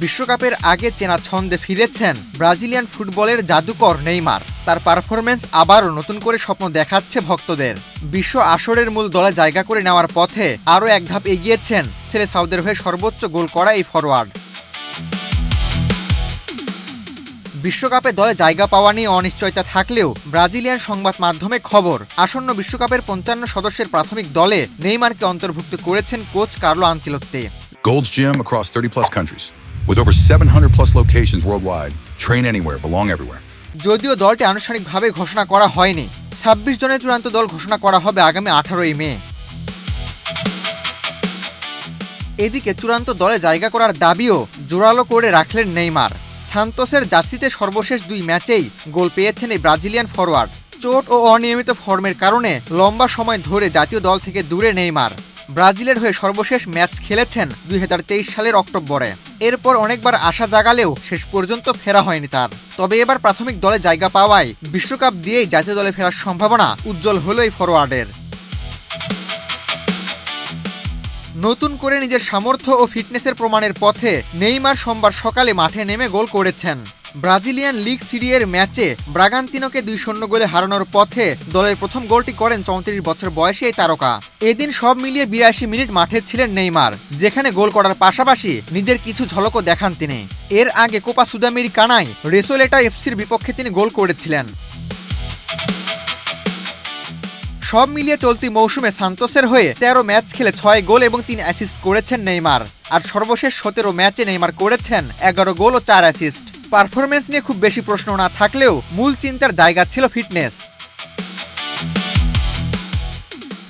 বিশ্বকাপের আগে চেনা ছন্দে ফিরেছেন ব্রাজিলিয়ান ফুটবলের জাদুকর নেইমার। তার পারফরম্যান্স আবারও নতুন করে স্বপ্ন দেখাচ্ছে ভক্তদের। বিশ্ব আসরের মূল দলে জায়গা করে নেওয়ার পথে আরও এক ধাপ এগিয়েছেন সেলেসাওদের হয়ে সর্বোচ্চ গোল করা এই ফরোয়ার্ড। বিশ্বকাপে দলে জায়গা পাওয়া নিয়ে অনিশ্চয়তা থাকলেও ব্রাজিলিয়ান সংবাদ মাধ্যমে খবর, আসন্ন বিশ্বকাপের ৫৫ সদস্যের প্রাথমিক দলে নেইমারকে অন্তর্ভুক্ত করেছেন coach Carlo Ancelotti. Gold's Gym across 30+ countries. With over 700+ locations worldwide. Train anywhere, belong everywhere. যদিও দলটি আনুষ্ঠানিকভাবে ঘোষণা করা হয়নি, ২৬ জনের চূড়ান্ত দল ঘোষণা করা হবে আগামী ১৮ই মে। এদিকে চূড়ান্ত দলে জায়গা করার দাবিও জোরালো করে রাখলেন নেইমার। সান্তোসের জার্সিতে সর্বশেষ ২ ম্যাচেই গোল পেয়েছেন এই ব্রাজিলিয়ান ফরোয়ার্ড। চোট ও অনিয়মিত ফর্মের কারণে লম্বা সময় ধরে জাতীয় দল থেকে দূরে নেইমার। ব্রাজিলের হয়ে সর্বশেষ ম্যাচ খেলেছেন ২০২৩ সালের অক্টোবরে। এরপর অনেকবার আশা জাগালেও শেষ পর্যন্ত ফেরা হয়নি তার। তবে এবার প্রাথমিক দলে জায়গা পাওয়ায় বিশ্বকাপ দিয়েই জাতীয় দলে ফেরার সম্ভাবনা উজ্জ্বল হলো এই ফরোয়ার্ডের। নতুন করে নিজের সামর্থ্য ও ফিটনেসের প্রমাণের পথে নেইমার সোমবার সকালে মাঠে নেমে গোল করেছেন। ব্রাজিলিয়ান লিগ সিরিজের ম্যাচে ব্রাগান্তিনোকে ২-০ গোলে হারানোর পথে দলের প্রথম গোলটি করেন ৩৪ বছর বয়সী এই তারকা। এদিন সব মিলিয়ে ৮২ মিনিট মাঠে ছিলেন নেইমার, যেখানে গোল করার পাশাপাশি নিজের কিছু ঝলকও দেখান তিনি। এর আগে কোপা সুদামেরিকানায় রেসোলেটা এফসির বিপক্ষে তিনি গোল করেছিলেন। সব মিলিয়ে চলতি মৌসুমে সান্তোসের হয়ে ১৩ ম্যাচ খেলে ৬ গোল এবং ৩ অ্যাসিস্ট করেছেন নেইমার। আর সর্বশেষ ১৭ ম্যাচে নেইমার করেছেন ১১ গোল ও ৪ অ্যাসিস্ট। পারফরমেন্স নিয়ে খুব বেশি প্রশ্ন না থাকলেও মূল চিন্তার জায়গা ছিল ফিটনেস।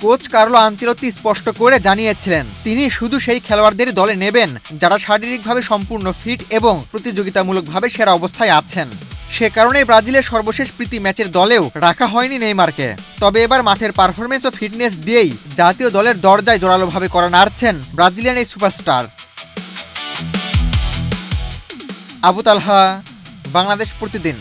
কোচ কার্লো আনচেলোত্তি স্পষ্ট করে জানিয়েছিলেন তিনি শুধু সেই খেলোয়াড়দের দলে নেবেন যারা শারীরিকভাবে সম্পূর্ণ ফিট এবং প্রতিযোগিতামূলকভাবে সেরা অবস্থায় আছেন। সে কারণেই ব্রাজিলের সর্বশেষ প্রীতি ম্যাচের দলেও রাখা হয়নি নেইমারকে। তবে এবার মাঠের পারফরমেন্স ও ফিটনেস দিয়েই জাতীয় দলের দরজায় জোরালোভাবে কড়া নাড়ছেন ব্রাজিলিয়ান এই সুপারস্টার। আবু তালহা, বাংলাদেশ প্রতিদিন।